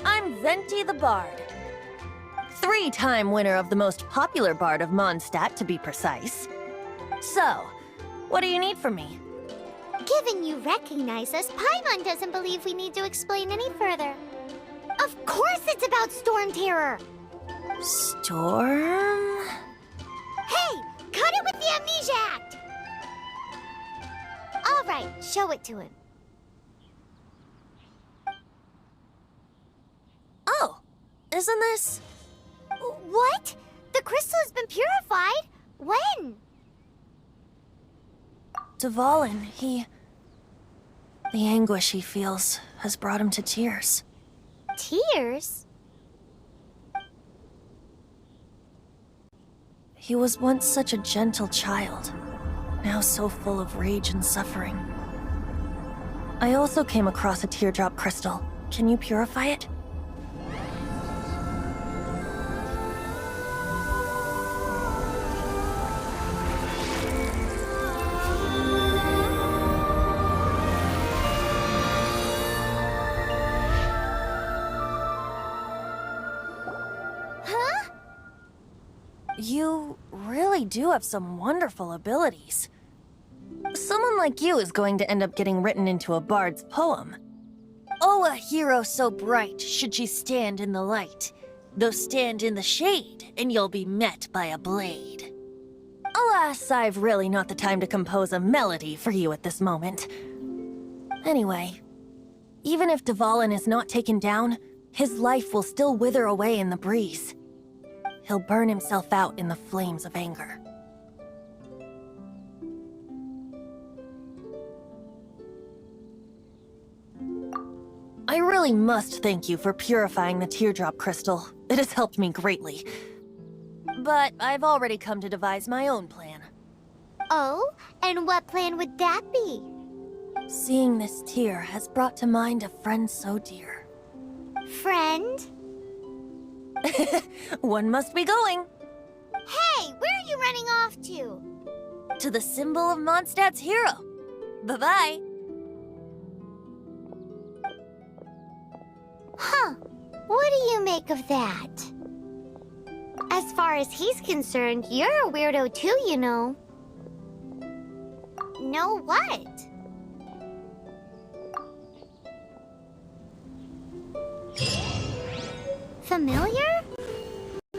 I'm Venti the Bard. 3-time winner of the most popular bard of Mondstadt, to be precise. So, what do you need from me? Given you recognize us, Paimon doesn't believe we need to explain any further. Of course it's about Storm Terror! Storm? Hey! Cut it with the Amnesia Act! Alright, show it to him. Oh, isn't this... What? The crystal has been purified? When? Dvalin, the anguish he feels has brought him to tears. Tears? He was once such a gentle child, now so full of rage and suffering. I also came across a teardrop crystal. Can you purify it? Huh? You really do have some wonderful abilities. Someone like you is going to end up getting written into a bard's poem. Oh, a hero so bright should she stand in the light, though stand in the shade, and you'll be met by a blade. Alas, I've really not the time to compose a melody for you at this moment. Anyway, even if Dvalin is not taken down, his life will still wither away in the breeze. He'll burn himself out in the flames of anger. I really must thank you for purifying the teardrop crystal. It has helped me greatly. But I've already come to devise my own plan. Oh? And what plan would that be? Seeing this tear has brought to mind a friend so dear. Friend? One must be going. Hey, where are you running off to? To the symbol of Mondstadt's hero. Bye-bye. Huh. What do you make of that? As far as he's concerned, you're a weirdo too, you know. Know what? Familiar?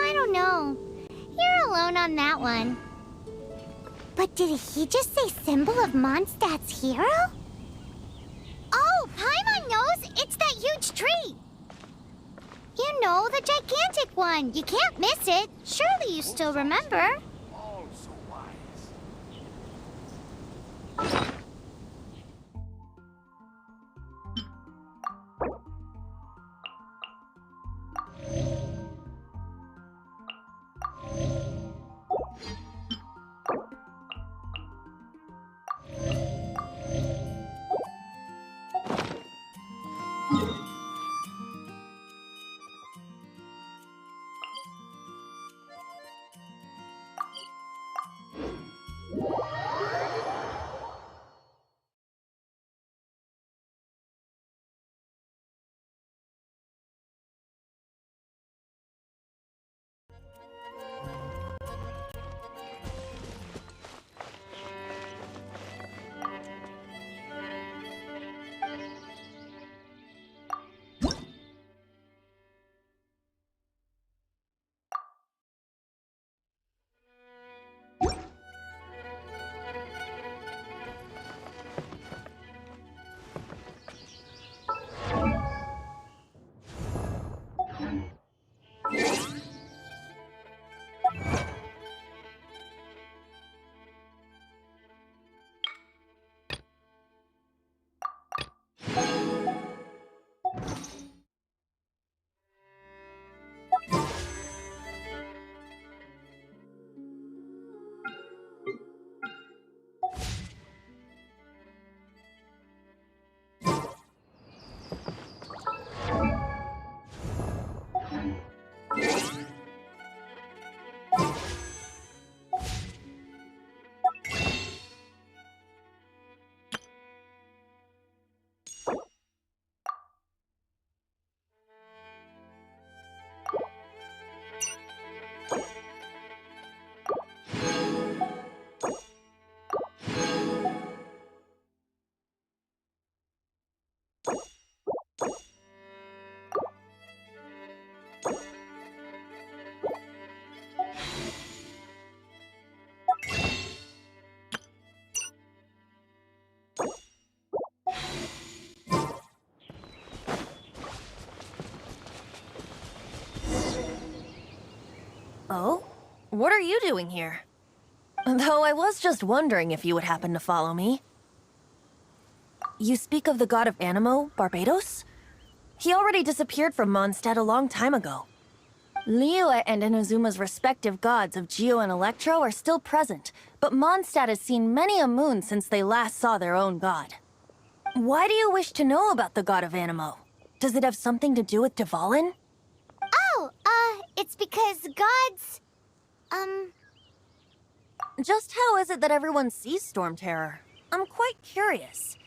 I don't know. You're alone on that one. But did he just say symbol of Mondstadt's hero? Oh, Paimon knows! It's that huge tree! You know, the gigantic one. You can't miss it. Surely you still remember. All so wise. Oh? What are you doing here? Though I was just wondering if you would happen to follow me. You speak of the god of Animo, Barbados? He already disappeared from Mondstadt a long time ago. Liyue and Inazuma's respective gods of Geo and Electro are still present, but Mondstadt has seen many a moon since they last saw their own god. Why do you wish to know about the god of Animo? Does it have something to do with Dvalin? Oh, it's because gods... Just how is it that everyone sees Storm Terror? I'm quite curious.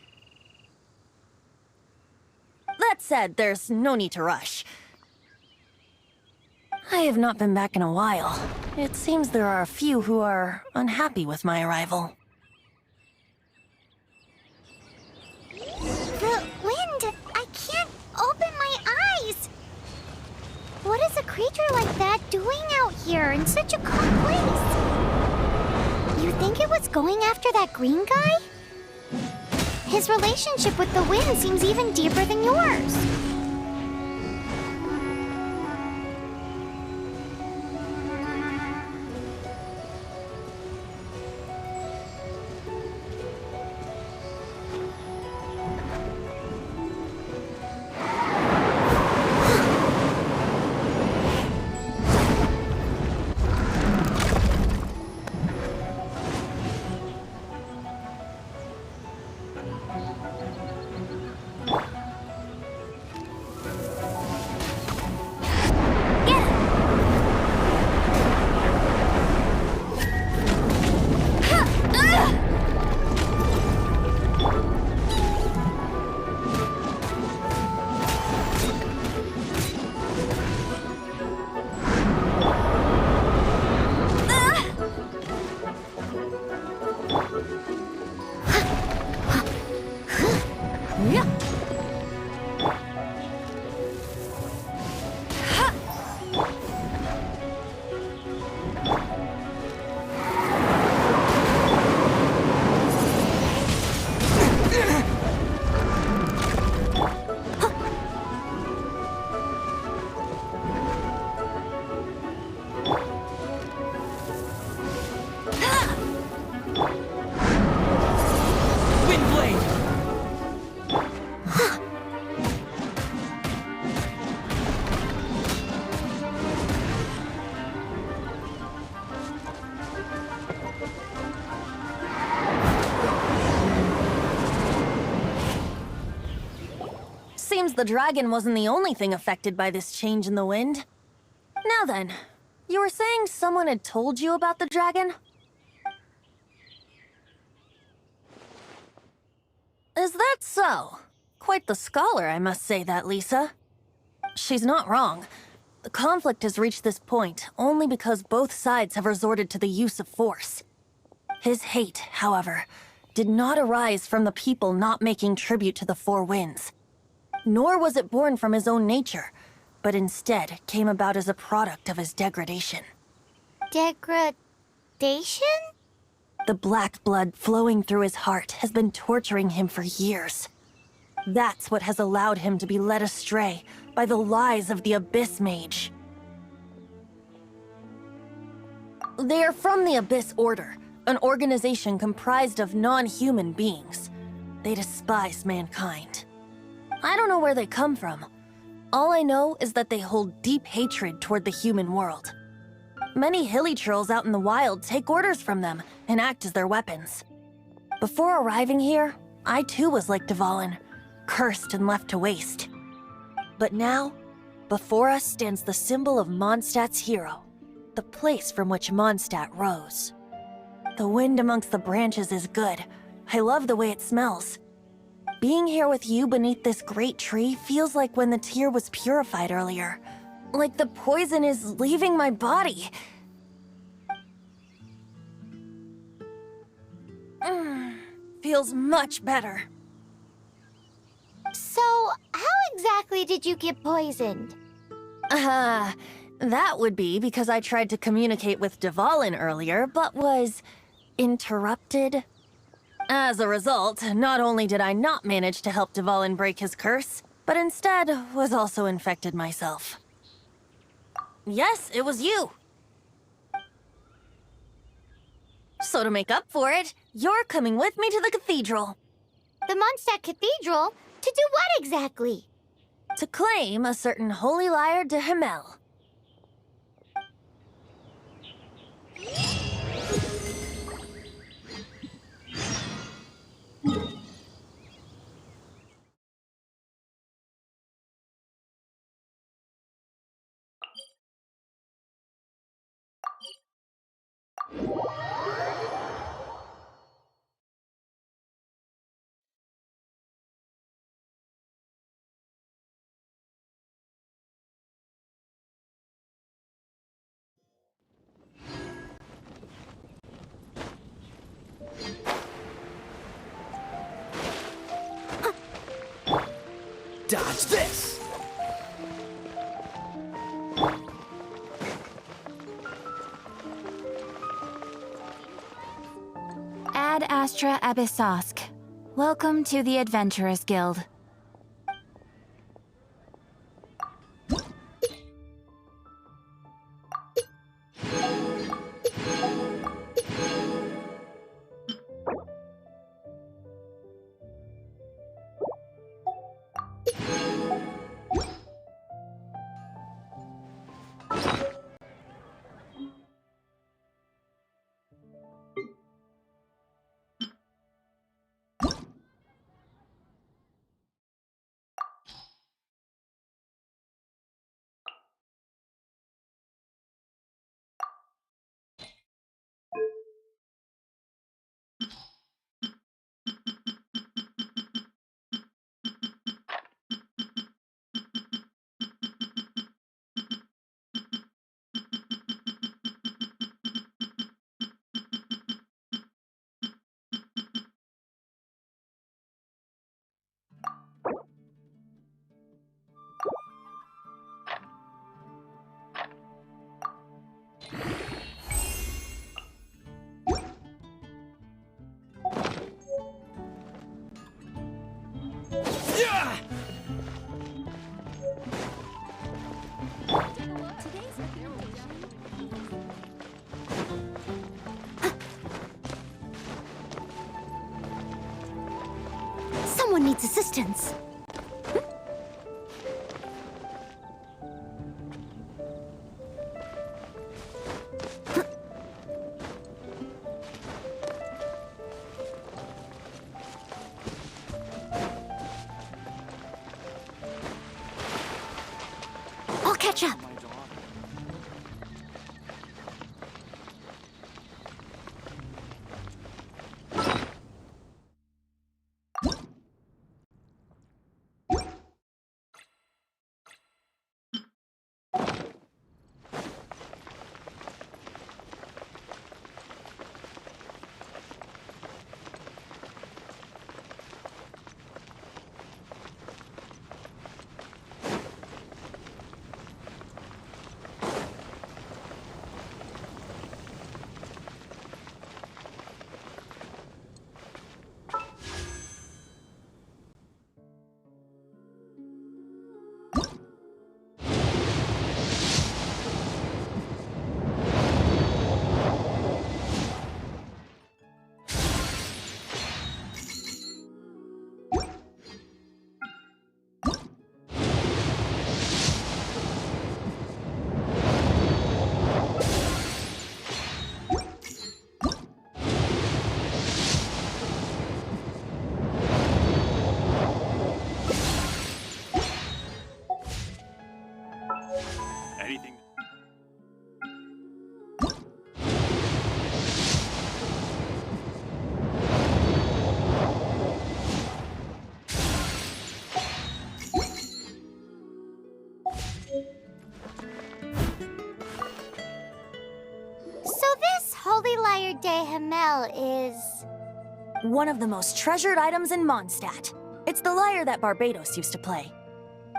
That said, there's no need to rush. I have not been back in a while. It seems there are a few who are unhappy with my arrival. The wind! I can't open my eyes! What is a creature like that doing out here in such a cold place? You think it was going after that green guy? His relationship with the wind seems even deeper than yours. Seems the dragon wasn't the only thing affected by this change in the wind. Now then, you were saying someone had told you about the dragon? Is that so? Quite the scholar, I must say that, Lisa. She's not wrong. The conflict has reached this point only because both sides have resorted to the use of force. His hate, however, did not arise from the people not making tribute to the Four Winds. Nor was it born from his own nature, but instead came about as a product of his degradation. Degradation? The black blood flowing through his heart has been torturing him for years. That's what has allowed him to be led astray by the lies of the Abyss Mage. They are from the Abyss Order, an organization comprised of non-human beings. They despise mankind. I don't know where they come from. All I know is that they hold deep hatred toward the human world. Many hilly trolls out in the wild take orders from them and act as their weapons. Before arriving here, I too was like Dvalin, cursed and left to waste. But now, before us stands the symbol of Mondstadt's hero, the place from which Mondstadt rose. The wind amongst the branches is good. I love the way it smells. Being here with you beneath this great tree feels like when the tear was purified earlier. Like the poison is leaving my body. Feels much better. So, how exactly did you get poisoned? That would be because I tried to communicate with Dvalin earlier, but was interrupted. As a result, not only did I not manage to help Dvalin break his curse, but instead was also infected myself. Yes, it was you. So to make up for it, you're coming with me to the cathedral. The Mondstadt Cathedral? To do what exactly? To claim a certain holy lyre de Himmel. Dodge this! Ad Astra Abyssosk. Welcome to the Adventurers Guild. Someone needs assistance. I'll catch up. Anything? So this Holy Lyre de Himmel is... One of the most treasured items in Mondstadt. It's the lyre that Barbados used to play.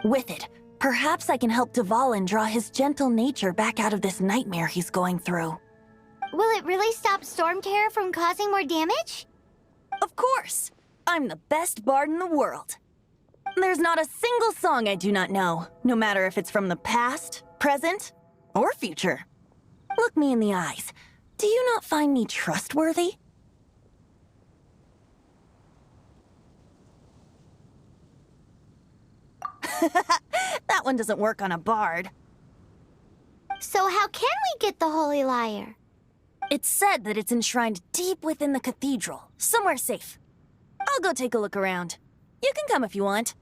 With it, perhaps I can help Dvalin draw his gentle nature back out of this nightmare he's going through. Will it really stop Storm Terror from causing more damage? Of course! I'm the best bard in the world. There's not a single song I do not know, no matter if it's from the past, present, or future. Look me in the eyes. Do you not find me trustworthy? That one doesn't work on a bard. So how can we get the Holy Lyre? It's said that it's enshrined deep within the cathedral, somewhere safe. I'll go take a look around. You can come if you want.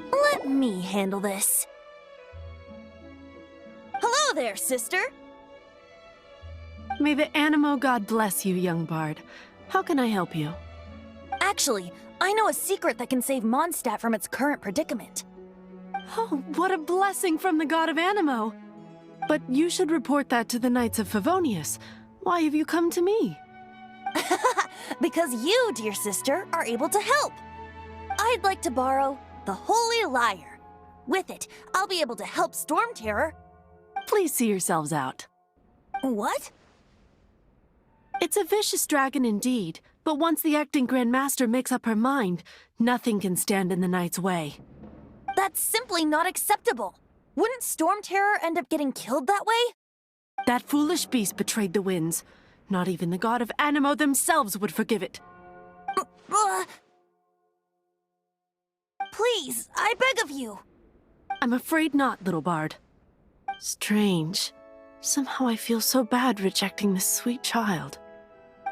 Let me handle this. Hello there, sister. May the Animo God bless you, young bard. How can I help you? Actually, I know a secret that can save Mondstadt from its current predicament. Oh, what a blessing from the god of Animo! But you should report that to the Knights of Favonius. Why have you come to me? Because you, dear sister, are able to help. I'd like to borrow the Holy Lyre. With it, I'll be able to help Storm Terror. Please see yourselves out. What? It's a vicious dragon indeed, but once the acting Grand Master makes up her mind, nothing can stand in the Knight's way. That's simply not acceptable. Wouldn't Storm Terror end up getting killed that way? That foolish beast betrayed the winds. Not even the god of Animo themselves would forgive it. Please, I beg of you. I'm afraid not, little bard. Strange. Somehow I feel so bad rejecting this sweet child.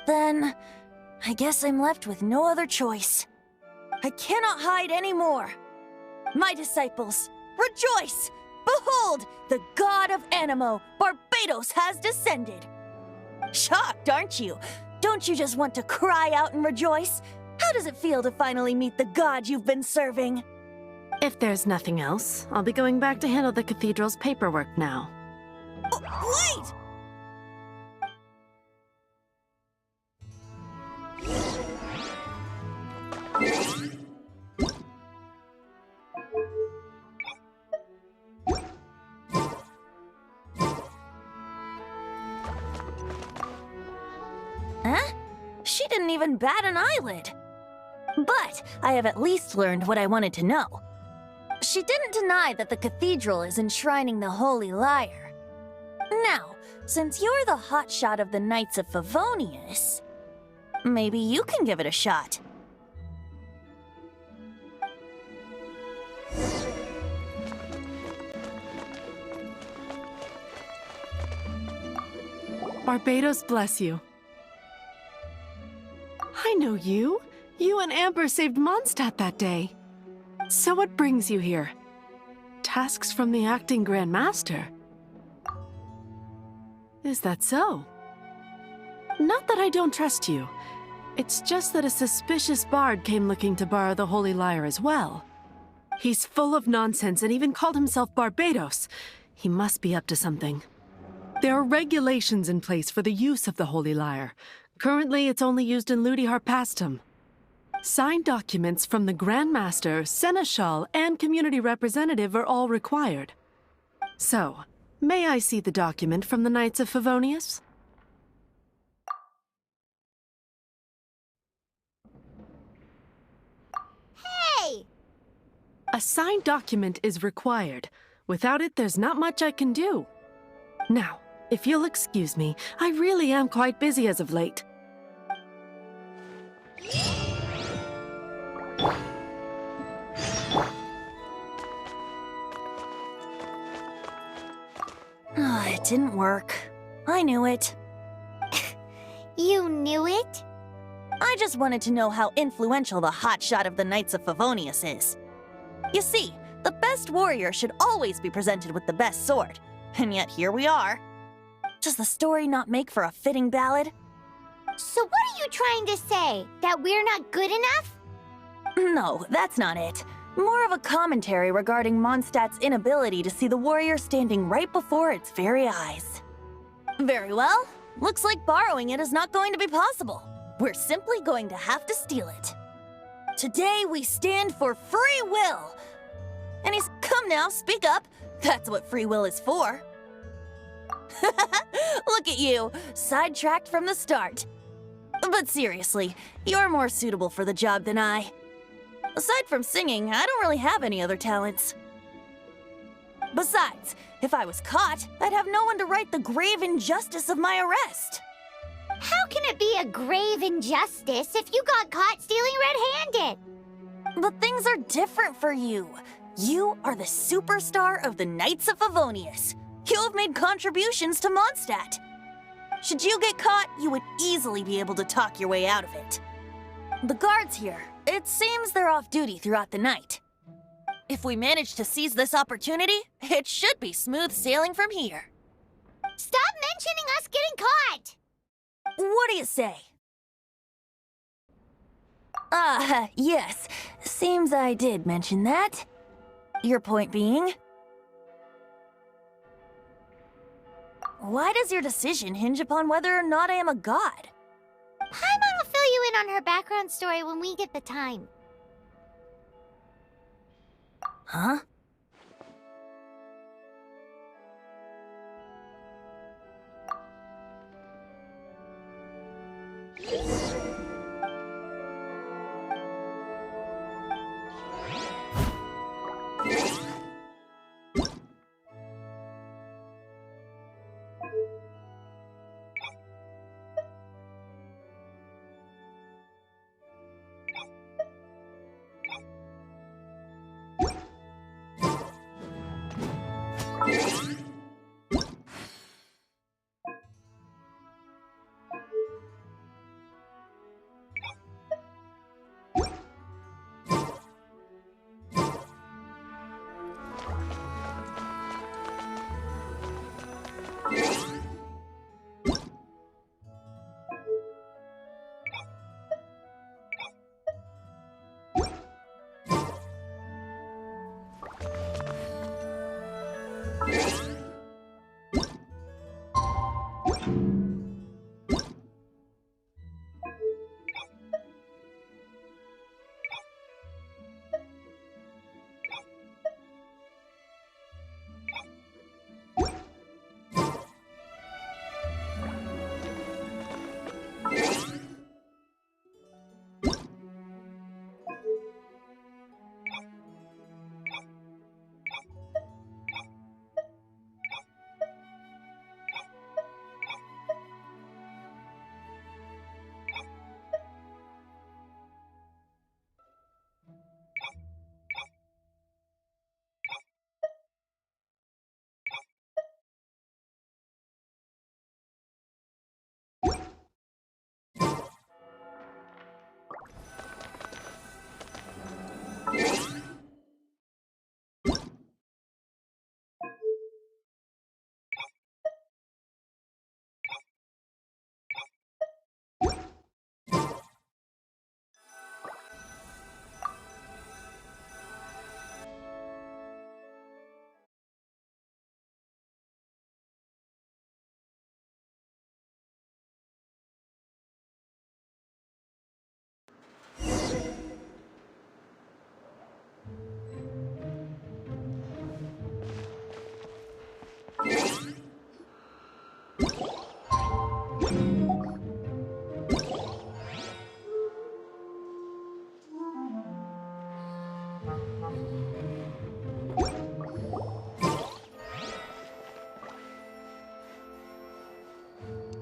Then, I guess I'm left with no other choice. I cannot hide anymore. My disciples, rejoice! Behold, the god of Animo, Barbados, has descended. Shocked, aren't you? Don't you just want to cry out and rejoice? How does it feel to finally meet the god you've been serving? If there's nothing else, I'll be going back to handle the cathedral's paperwork now. Wait! Huh? She didn't even bat an eyelid. But I have at least learned what I wanted to know. She didn't deny that the cathedral is enshrining the Holy Lyre. Now, since you're the hotshot of the Knights of Favonius, maybe you can give it a shot. Barbados bless you. I know you. You and Amber saved Mondstadt that day. So what brings you here? Tasks from the acting Grand Master? Is that so? Not that I don't trust you. It's just that a suspicious bard came looking to borrow the Holy Lyre as well. He's full of nonsense and even called himself Barbados. He must be up to something. There are regulations in place for the use of the Holy Lyre. Currently, it's only used in Ludi Harpastum. Signed documents from the Grandmaster, Seneschal, and Community Representative are all required. So, may I see the document from the Knights of Favonius? Hey! A signed document is required. Without it, there's not much I can do. Now, if you'll excuse me, I really am quite busy as of late. It didn't work. I knew it. You knew it? I just wanted to know how influential the hotshot of the Knights of Favonius is. You see, the best warrior should always be presented with the best sword. And yet here we are. Does the story not make for a fitting ballad? So what are you trying to say? That we're not good enough? No, that's not it. More of a commentary regarding Mondstadt's inability to see the warrior standing right before its very eyes. Very well. Looks like borrowing it is not going to be possible. We're simply going to have to steal it. Today we stand for free will. And he's come now, speak up. That's what free will is for. Look at you, sidetracked from the start. But seriously, you're more suitable for the job than I. Aside from singing, I don't really have any other talents. Besides, if I was caught, I'd have no one to right the grave injustice of my arrest. How can it be a grave injustice if you got caught stealing red-handed? But things are different for you. You are the superstar of the Knights of Favonius. You have made contributions to Mondstadt. Should you get caught, you would easily be able to talk your way out of it. The guards here, it seems they're off duty throughout the night. If we manage to seize this opportunity, it should be smooth sailing from here. Stop mentioning us getting caught! What do you say? Yes. Seems I did mention that. Your point being? Why does your decision hinge upon whether or not I am a god? Paimon will fill you in on her background story when we get the time. Huh?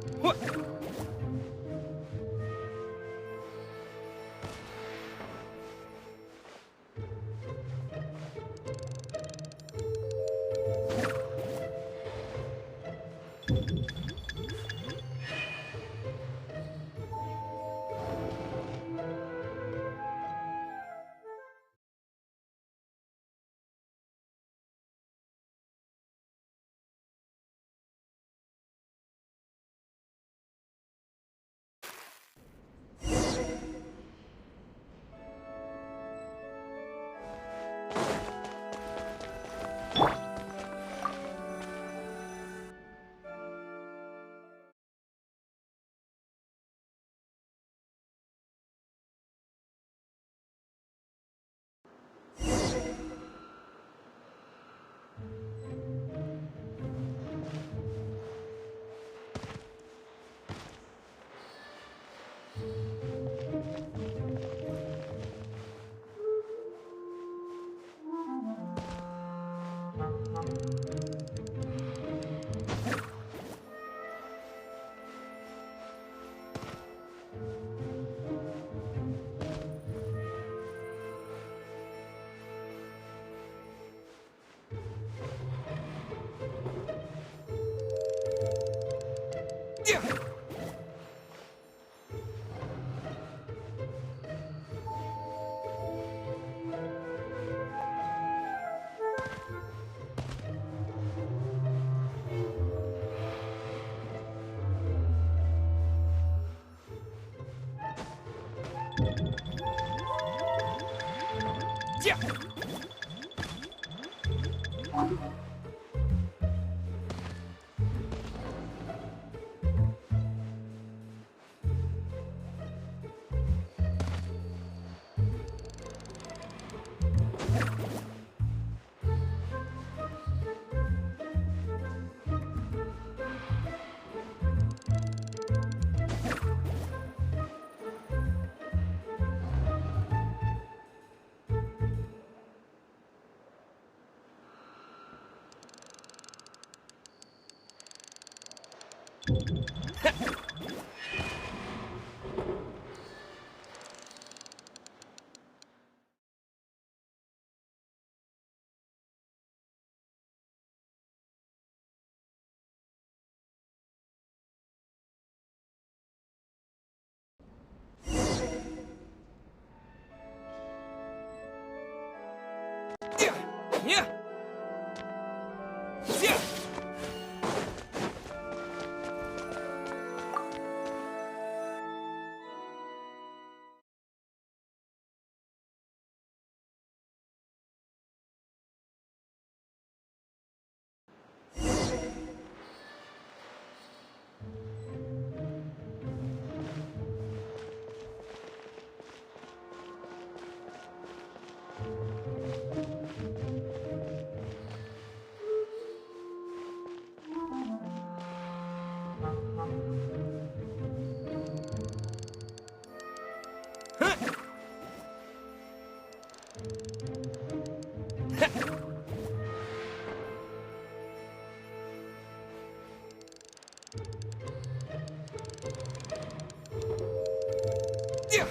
What? Yeah. Yeah. Yeah. Yeah. Yeah.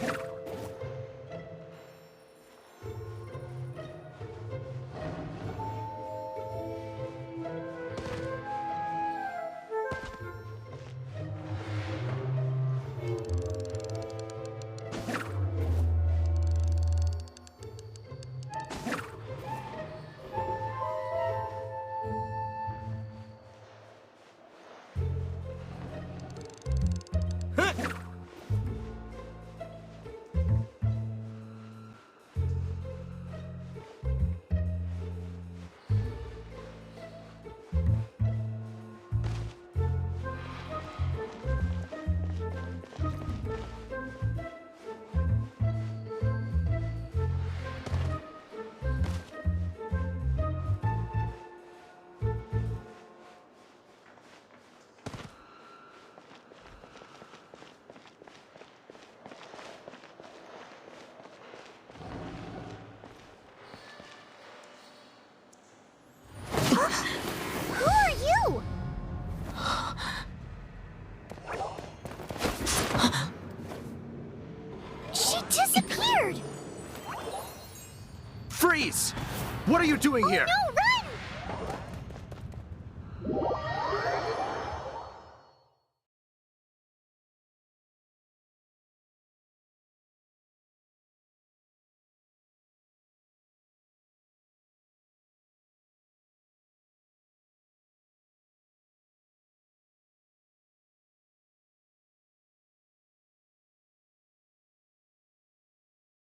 What are you doing here? No, run!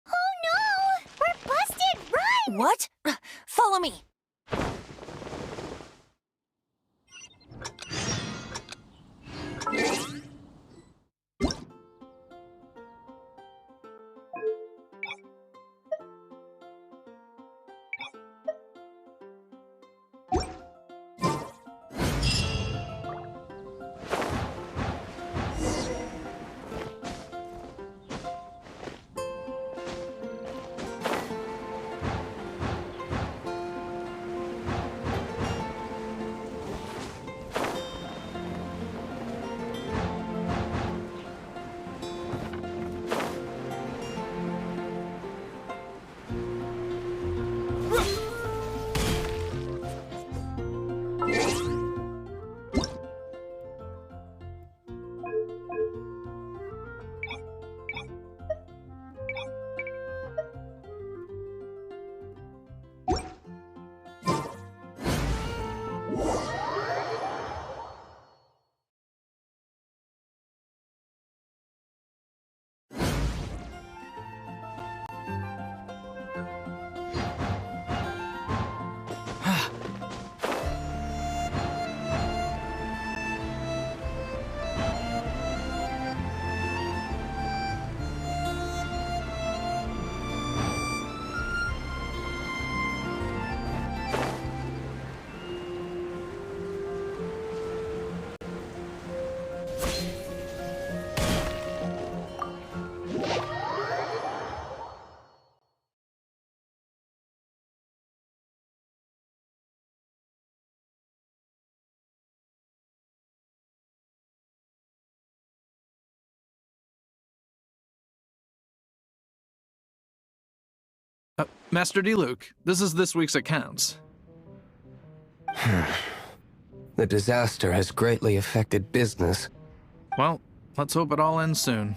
Oh no! We're busted! Run! What? Follow me. Master D-Luke, this is this week's accounts. The disaster has greatly affected business. Well, let's hope it all ends soon.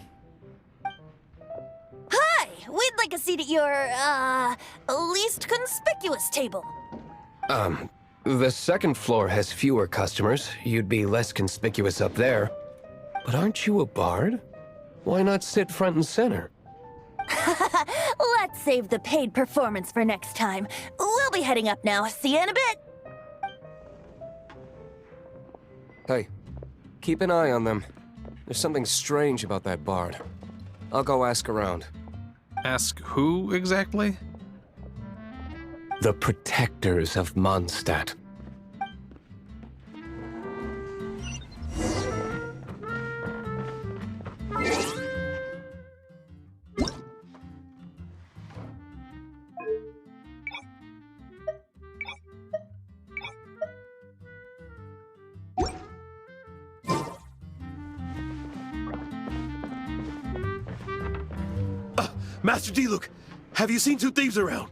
Hi! We'd like a seat at your, least conspicuous table. The second floor has fewer customers. You'd be less conspicuous up there. But aren't you a bard? Why not sit front and center? Let's save the paid performance for next time. We'll be heading up now. See you in a bit. Hey, keep an eye on them. There's something strange about that bard. I'll go ask around. Ask who exactly? The protectors of Mondstadt. Master D-Luke, have you seen two thieves around?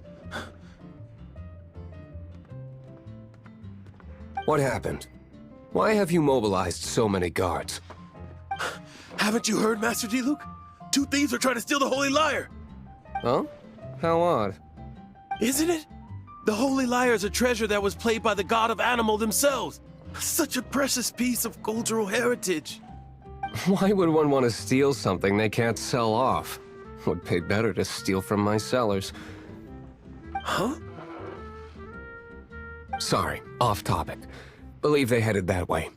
What happened? Why have you mobilized so many guards? Haven't you heard, Master D-Luke? Two thieves are trying to steal the Holy Lyre! Huh? How odd. Isn't it? The Holy Lyre is a treasure that was played by the god of animal themselves. Such a precious piece of cultural heritage. Why would one want to steal something they can't sell off? Would pay better to steal from my sellers. Huh? Sorry, off topic. Believe they headed that way.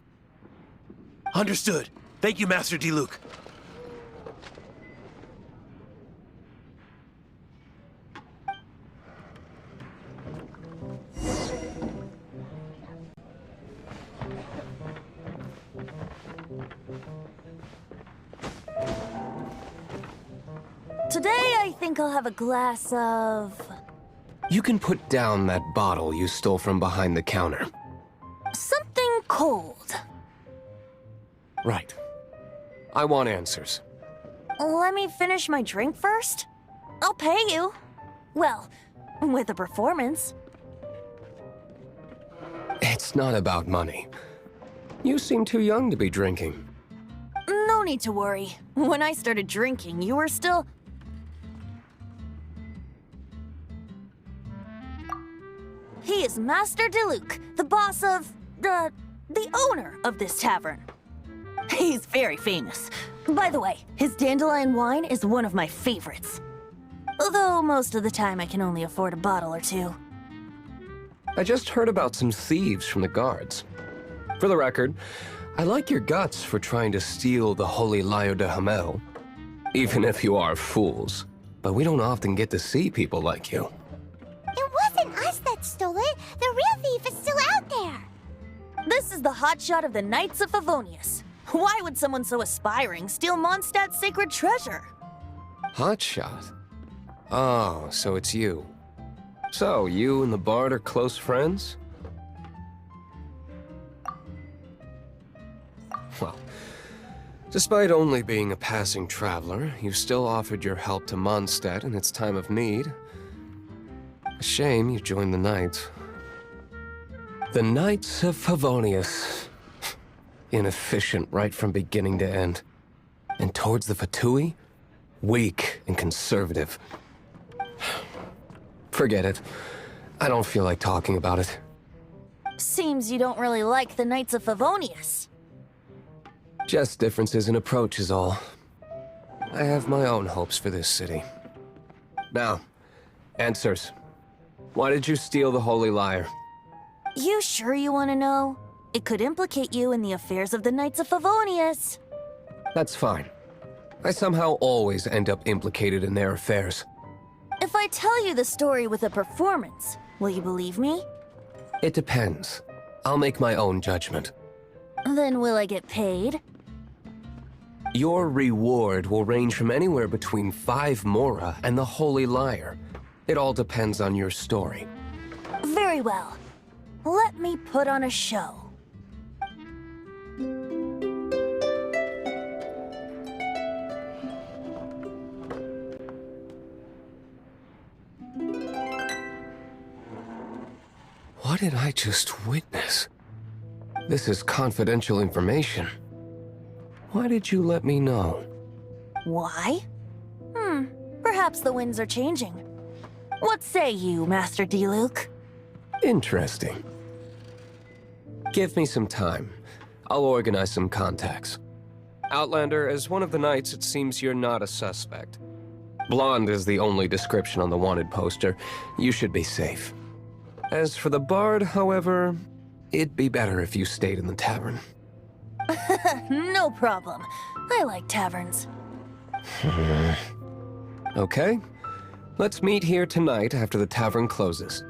Understood. Thank you, Master D-Luke. Today, I think I'll have a glass of... You can put down that bottle you stole from behind the counter. something cold. Right. I want answers. Let me finish my drink first. I'll pay you. Well, with a performance. It's not about money. You seem too young to be drinking. No need to worry. When I started drinking, you were still... He is Master Diluc, the boss of... the owner of this tavern. He's very famous. By the way, his dandelion wine is one of my favorites. Although most of the time I can only afford a bottle or two. I just heard about some thieves from the guards. For the record, I like your guts for trying to steal the Holy Lyre de Hamel. Even if you are fools. But we don't often get to see people like you. It wasn't us that stole it. The real thief is still out there. This is the hotshot of the Knights of Favonius. Why would someone so aspiring steal Mondstadt's sacred treasure? Hotshot? Oh, so it's you. So, you and the Bard are close friends? Well, despite only being a passing traveler, you still offered your help to Mondstadt in its time of need. A shame you joined the Knights. The Knights of Favonius. Inefficient right from beginning to end. And towards the Fatui, weak and conservative. Forget it. I don't feel like talking about it. Seems you don't really like the Knights of Favonius. Just differences in approach is all. I have my own hopes for this city. Now, answers. Why did you steal the Holy Lyre? You sure you want to know? It could implicate you in the affairs of the Knights of Favonius. That's fine. I somehow always end up implicated in their affairs. If I tell you the story with a performance, will you believe me? It depends. I'll make my own judgment. Then will I get paid? Your reward will range from anywhere between 5 Mora and the Holy Lyre. It all depends on your story. Very well. Let me put on a show. What did I just witness? This is confidential information. Why did you let me know? Why? Perhaps the winds are changing. What say you, Master Diluc? Interesting. Give me some time. I'll organize some contacts. Outlander, as one of the knights, it seems you're not a suspect. Blonde is the only description on the wanted poster. You should be safe. As for the Bard, however, it'd be better if you stayed in the tavern. No problem. I like taverns. Okay. Let's meet here tonight after the tavern closes.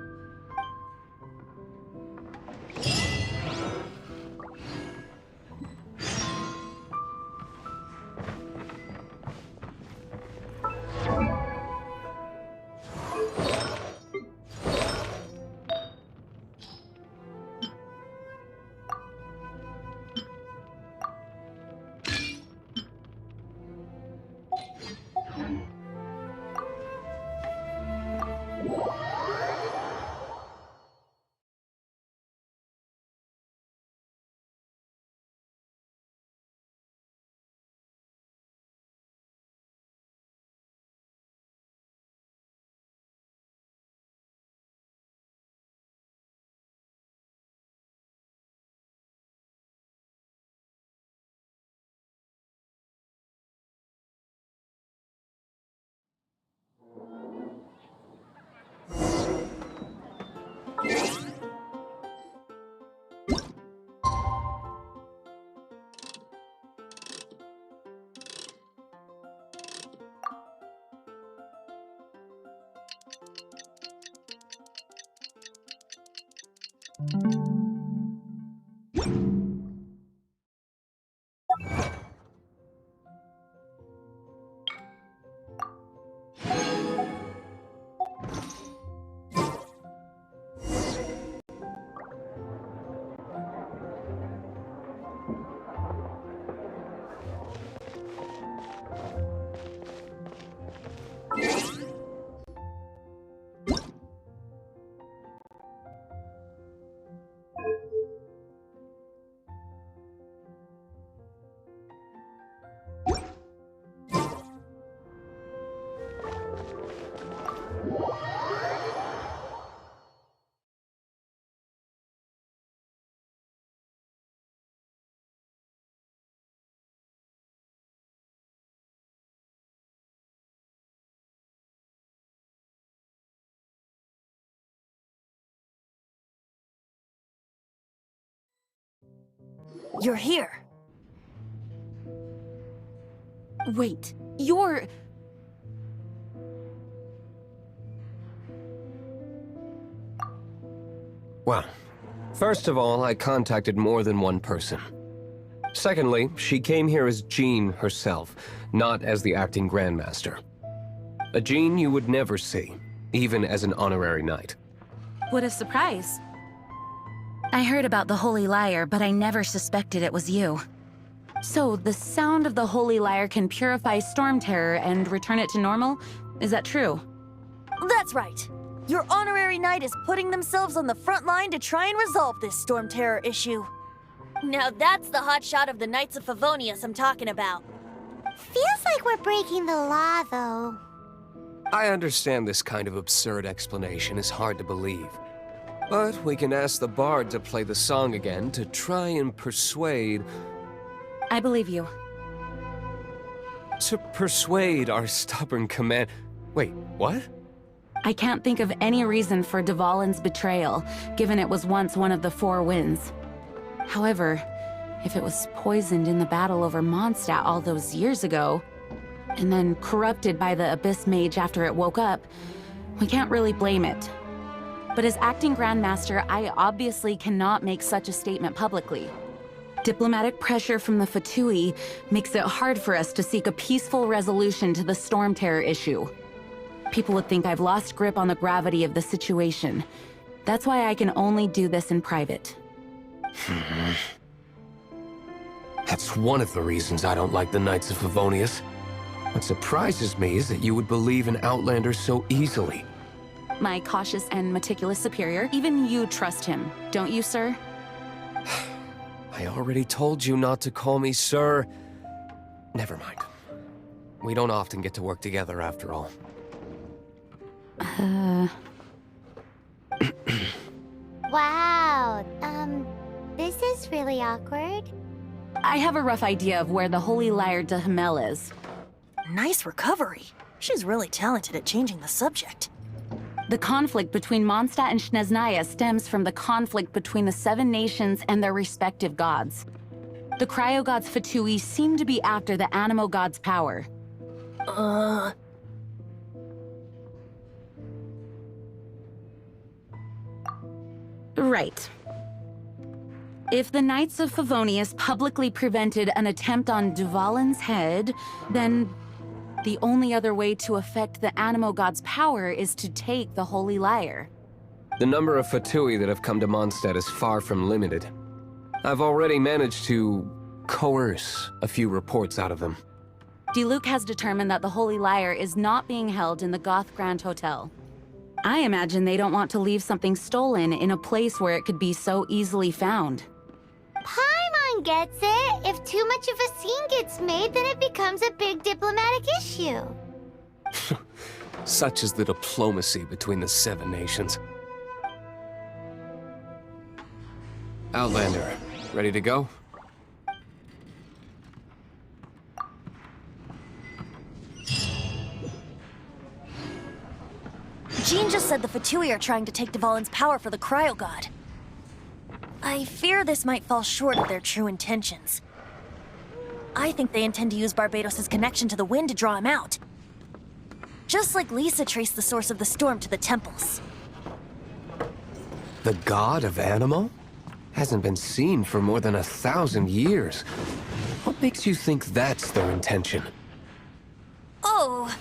you're here. Wait, you're... Well, first of all, I contacted more than one person. Secondly, she came here as Jean herself, not as the acting Grandmaster. A Jean you would never see, even as an honorary knight. What a surprise. I heard about the Holy Lyre, but I never suspected it was you. So, the sound of the Holy Lyre can purify Storm Terror and return it to normal? Is that true? That's right. Your honorary knight is putting themselves on the front line to try and resolve this Storm Terror issue. Now that's the hotshot of the Knights of Favonius I'm talking about. Feels like we're breaking the law, though. I understand this kind of absurd explanation is hard to believe. But we can ask the bard to play the song again to try and persuade... I believe you. To persuade our stubborn command... Wait, what? I can't think of any reason for Dvalin's betrayal, given it was once one of the Four Winds. However, if it was poisoned in the battle over Mondstadt all those years ago, and then corrupted by the Abyss Mage after it woke up, we can't really blame it. But as acting Grandmaster, I obviously cannot make such a statement publicly. Diplomatic pressure from the Fatui makes it hard for us to seek a peaceful resolution to the Storm Terror issue. People would think I've lost grip on the gravity of the situation. That's why I can only do this in private. That's one of the reasons I don't like the Knights of Favonius. What surprises me is that you would believe in Outlanders so easily. My cautious and meticulous superior, even you trust him, don't you, sir? I already told you not to call me sir. Never mind. We don't often get to work together after all. Wow, this is really awkward. I have a rough idea of where the Holy Lyre de Himmel is. Nice recovery. She's really talented at changing the subject. The conflict between Mondstadt and Snezhnaya stems from the conflict between the Seven Nations and their respective gods. The Cryo-Gods Fatui seem to be after the Animo God's power. Right. If the Knights of Favonius publicly prevented an attempt on Dvalin's head, then the only other way to affect the Animo God's power is to take the Holy Lyre. The number of Fatui that have come to Mondstadt is far from limited. I've already managed to coerce a few reports out of them. Diluc has determined that the Holy Lyre is not being held in the Goth Grand Hotel. I imagine they don't want to leave something stolen in a place where it could be so easily found. Paimon gets it. If too much of a scene gets made, then it becomes a big diplomatic issue. Such is the diplomacy between the Seven Nations. Outlander, ready to go? Jean just said the Fatui are trying to take Dvalin's power for the Cryo-God. I fear this might fall short of their true intentions. I think they intend to use Barbados' connection to the wind to draw him out. Just like Lisa traced the source of the storm to the temples. The god of Animo? Hasn't been seen for more than 1,000 years. What makes you think that's their intention? Oh,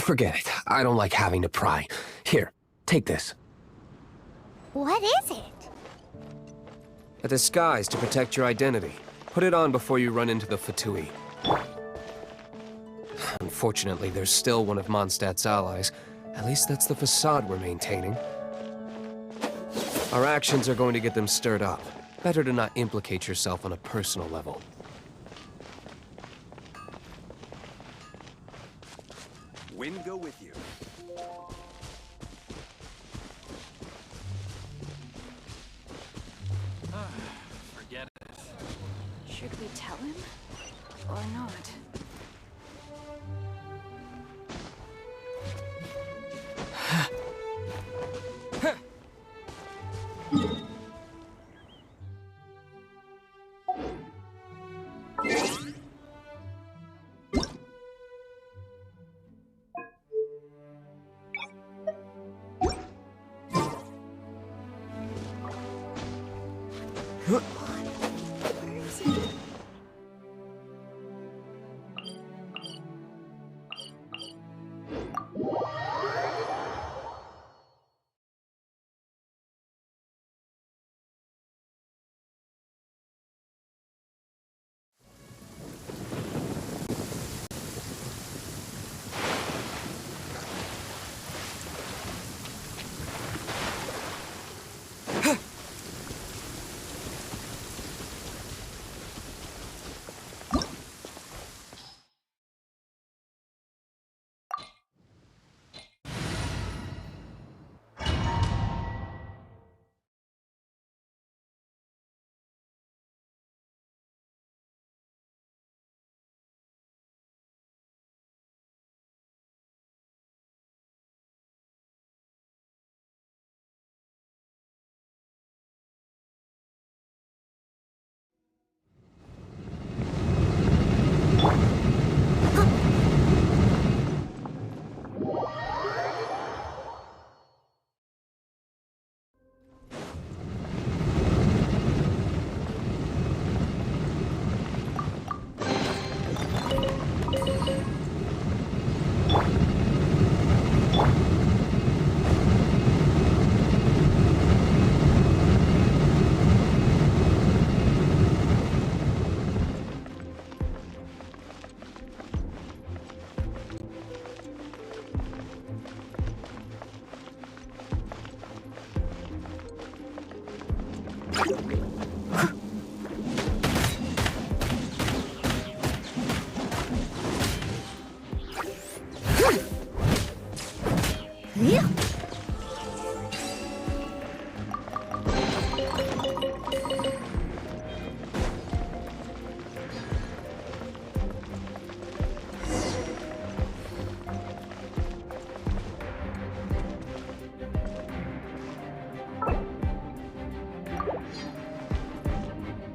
Forget it. I don't like having to pry. Here, take this. What is it? A disguise to protect your identity. Put it on before you run into the Fatui. Unfortunately, there's still one of Mondstadt's allies. At least that's the facade we're maintaining. Our actions are going to get them stirred up. Better to not implicate yourself on a personal level. Wind go with you. Forget it. Should we tell him? Or not?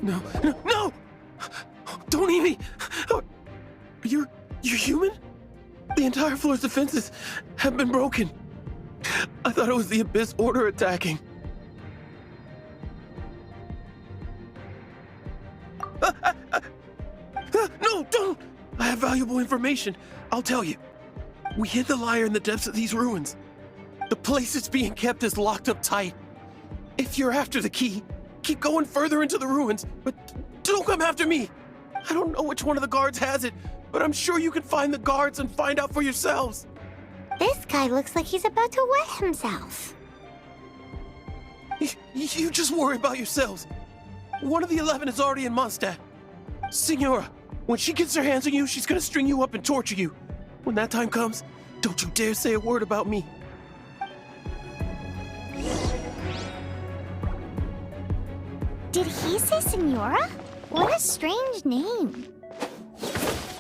No, no, no! Don't eat me! You're human? The entire floor's defenses have been broken. I thought it was the Abyss Order attacking. No, don't! I have valuable information. I'll tell you. We hid the lyre in the depths of these ruins. The place it's being kept is locked up tight. If you're after the key, keep going further into the ruins, but don't come after me. I don't know which one of the guards has it, but I'm sure you can find the guards and find out for yourselves. This guy looks like he's about to wet himself. You just worry about yourselves. One of the 11 is already in Mondstadt. Signora, when she gets her hands on you, she's gonna string you up and torture you. When that time comes, don't you dare say a word about me. Did he say Senora? What a strange name.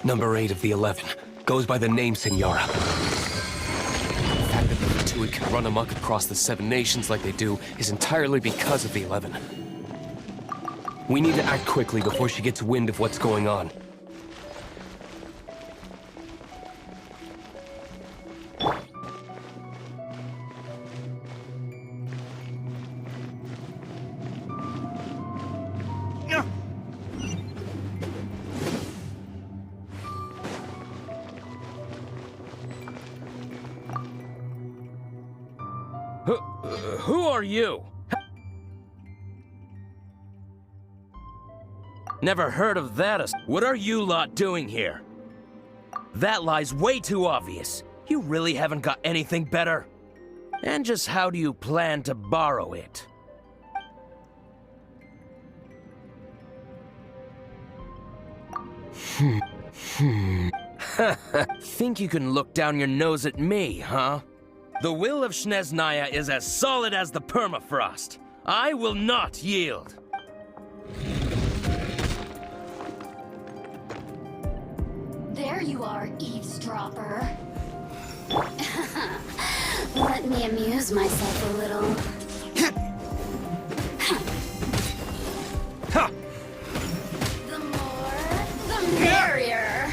Number 8 of the 11 goes by the name Senora. The fact that the Fatui can run amok across the 7 nations like they do is entirely because of the 11. We need to act quickly before she gets wind of what's going on. Who are you? Never heard of that. What are you lot doing here? That lie's way too obvious. You really haven't got anything better? And just how do you plan to borrow it? Think you can look down your nose at me, huh? The will of Snezhnaya is as solid as the permafrost. I will not yield. There you are, eavesdropper. Let me amuse myself a little. The more, the merrier.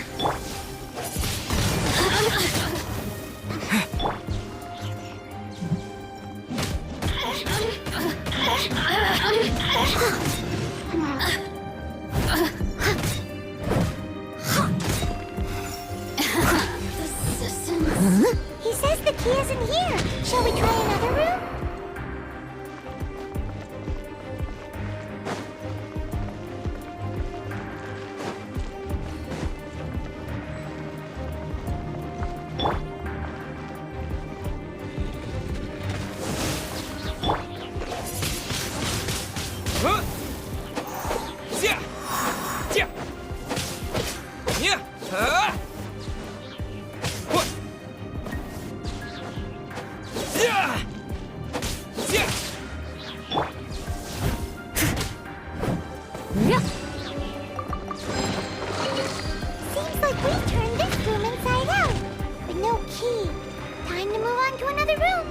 He says the key isn't here. Shall we try another room? Seems like we turned this room inside out, but no key. Time to move on to another room.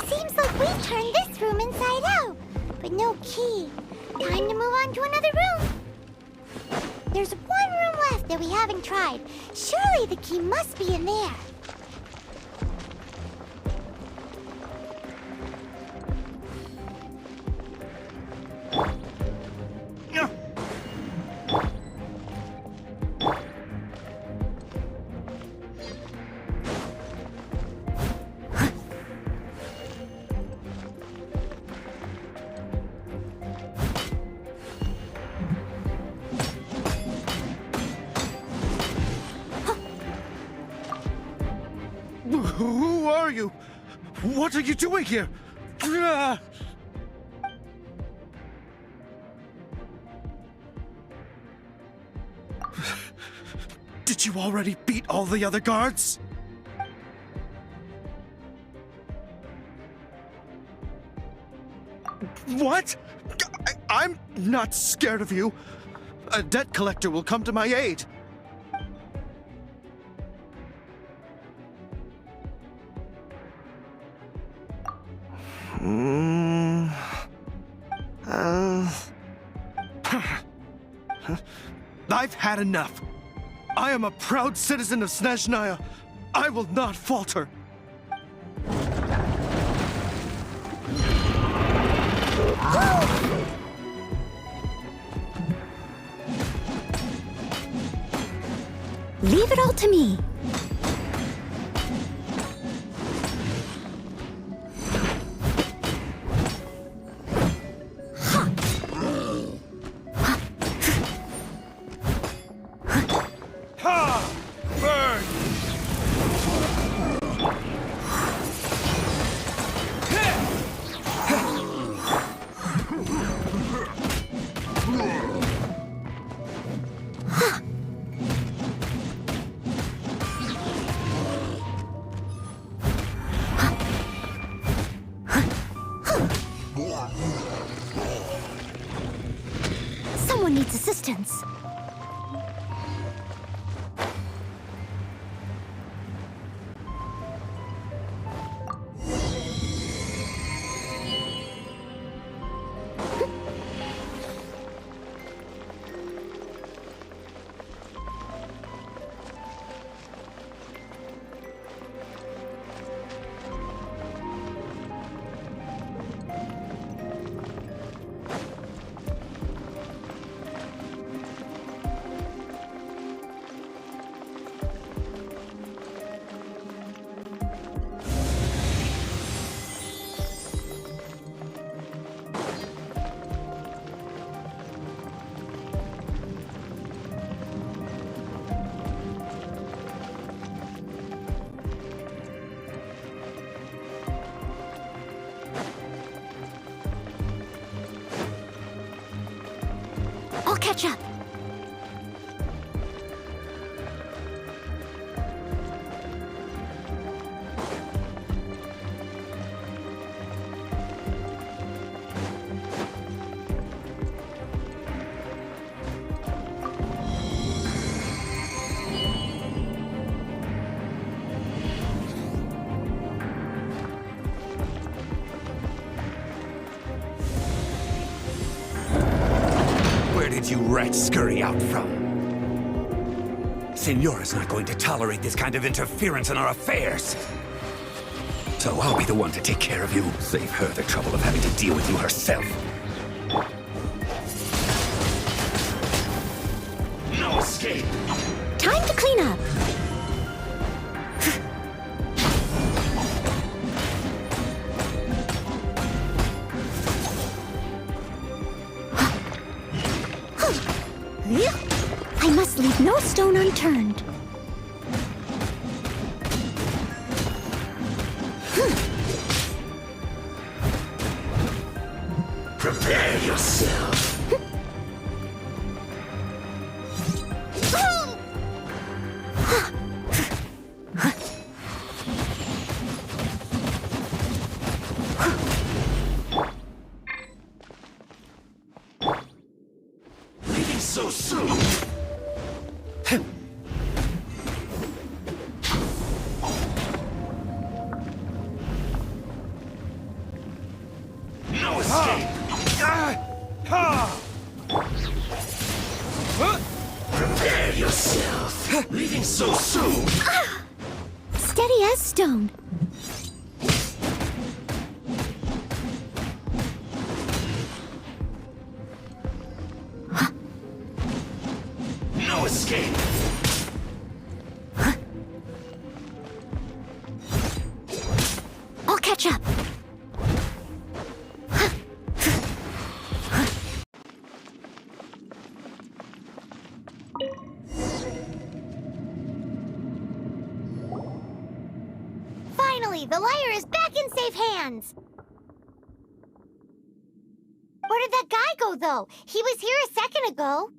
Seems like we turned this room inside out, but no key. Time to move on to another room. There's one room left that we haven't tried. Surely the key must be in there. Who are you? What are you doing here? Ah! Did you already beat all the other guards? What? I'm not scared of you. A debt collector will come to my aid. I've had enough. I am a proud citizen of Snezhnaya. I will not falter. Leave it all to me. Someone needs assistance. catch up. Where did you rats scurry out from? Senora's not going to tolerate this kind of interference in our affairs. So I'll be the one to take care of you. Save her the trouble of having to deal with you herself. No escape! Time to clean up. I must leave no stone unturned. Prepare yourself. Leaving so soon. No escape! Prepare yourself! Leaving so soon! Steady as stone. No escape! I'll catch up. Finally, the lyre is back in safe hands. Where did that guy go, though? He was here a second ago.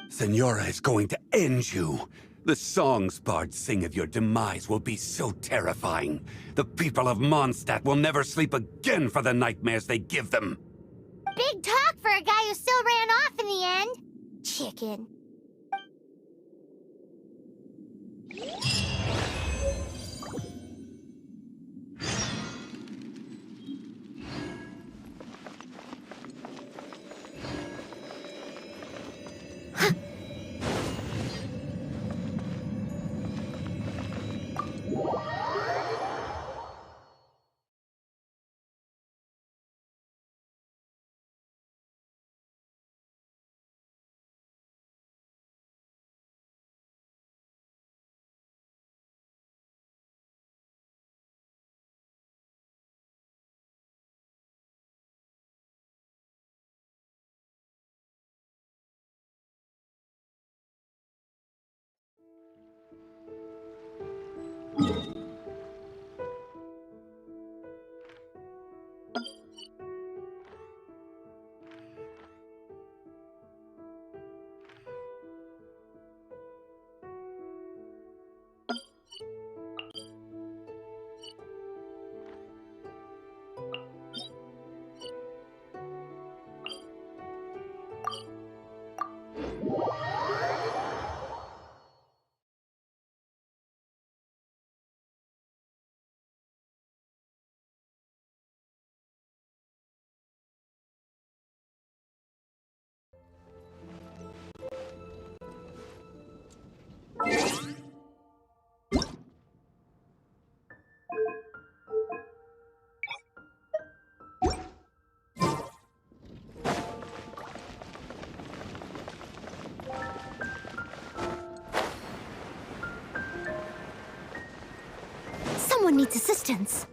Senora is going to end you. The songs bards sing of your demise will be so terrifying. The people of Mondstadt will never sleep again for the nightmares they give them. Big talk for a guy who still ran off in the end. Chicken. Someone needs assistance.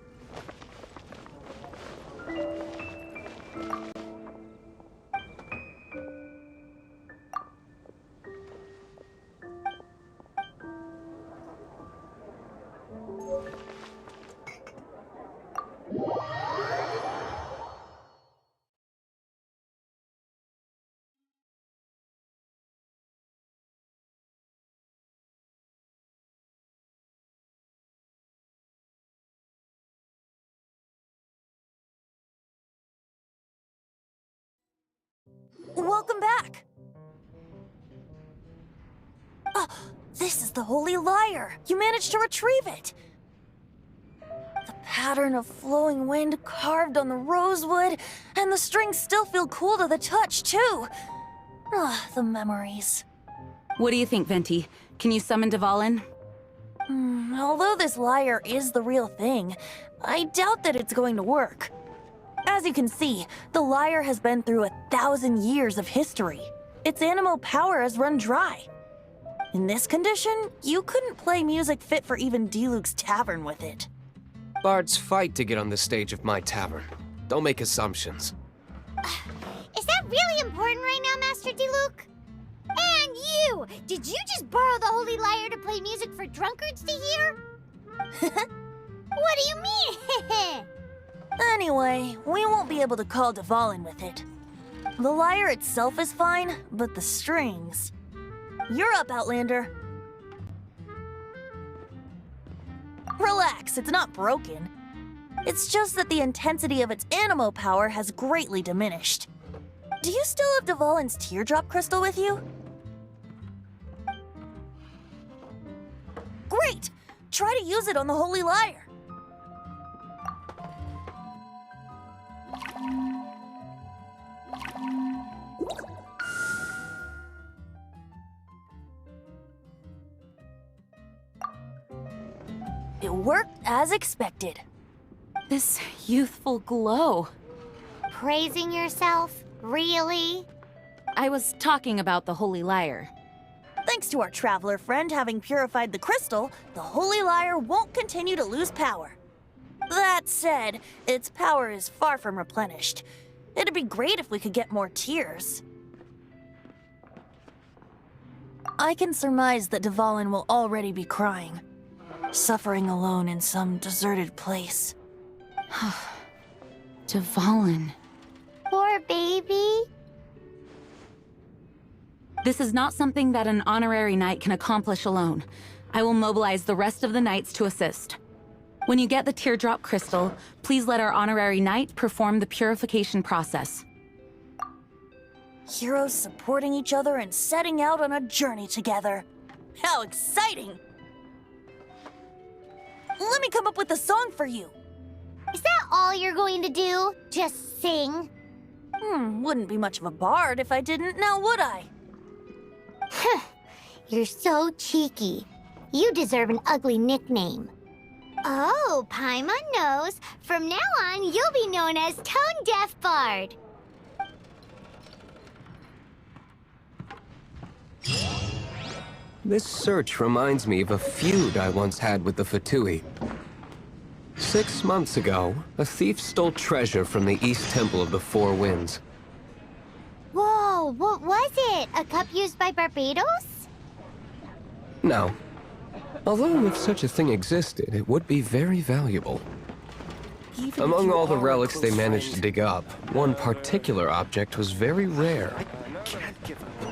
Welcome back. This is the Holy Lyre. You managed to retrieve it. The pattern of flowing wind carved on the rosewood, and the strings still feel cool to the touch, too. The memories. What do you think, Venti? Can you summon Dvalin? Although this lyre is the real thing, I doubt that it's going to work. As you can see, the lyre has been through 1,000 years of history. Its animal power has run dry. In this condition, you couldn't play music fit for even Diluc's tavern with it. Bards fight to get on the stage of my tavern. Don't make assumptions. Is that really important right now, Master Diluc? And you! Did you just borrow the Holy Lyre to play music for drunkards to hear? What do you mean? Anyway, we won't be able to call Dvalin with it. The lyre itself is fine, but the strings... You're up, Outlander. Relax, it's not broken. It's just that the intensity of its animo power has greatly diminished. Do you still have Dvalin's teardrop crystal with you? Great! Try to use it on the Holy Lyre. It worked as expected. This youthful glow. Praising yourself? Really? I was talking about the Holy Lyre. Thanks to our traveler friend having purified the crystal, the Holy Lyre won't continue to lose power. That said, its power is far from replenished. It'd be great if we could get more tears. I can surmise that Dvalin will already be crying, suffering alone in some deserted place. Dvalin. Poor baby. This is not something that an honorary knight can accomplish alone. I will mobilize the rest of the knights to assist. When you get the teardrop crystal, please let our honorary knight perform the purification process. Heroes supporting each other and setting out on a journey together. How exciting! Let me come up with a song for you. Is that all you're going to do? Just sing? Wouldn't be much of a bard if I didn't, now would I? You're so cheeky. You deserve an ugly nickname. Oh, Paimon knows. From now on, you'll be known as Tone Deaf Bard. This search reminds me of a feud I once had with the Fatui. 6 months ago, a thief stole treasure from the East Temple of the Four Winds. Whoa, what was it? A cup used by Barbados? No. Although if such a thing existed, it would be very valuable. Among all the relics they managed to dig up, one particular object was very rare.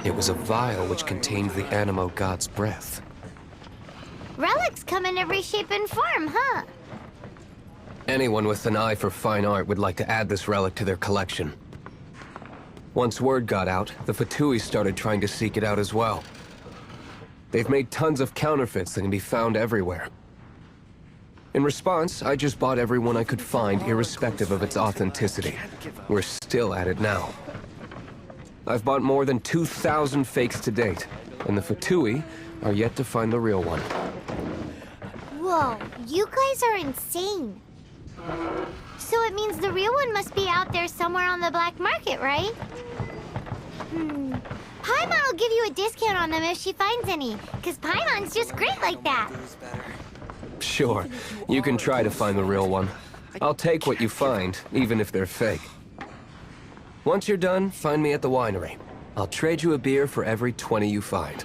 It was a vial which contained the Animo god's breath. Relics come in every shape and form, huh? Anyone with an eye for fine art would like to add this relic to their collection. Once word got out, the Fatui started trying to seek it out as well. They've made tons of counterfeits that can be found everywhere. In response, I just bought every one I could find, irrespective of its authenticity. We're still at it now. I've bought more than 2,000 fakes to date, and the Fatui are yet to find the real one. Whoa, you guys are insane. So it means the real one must be out there somewhere on the black market, right? Paimon will give you a discount on them if she finds any, because Paimon's just great like that. Sure, you can try to find the real one. I'll take what you find, even if they're fake. Once you're done, find me at the winery. I'll trade you a beer for every 20 you find.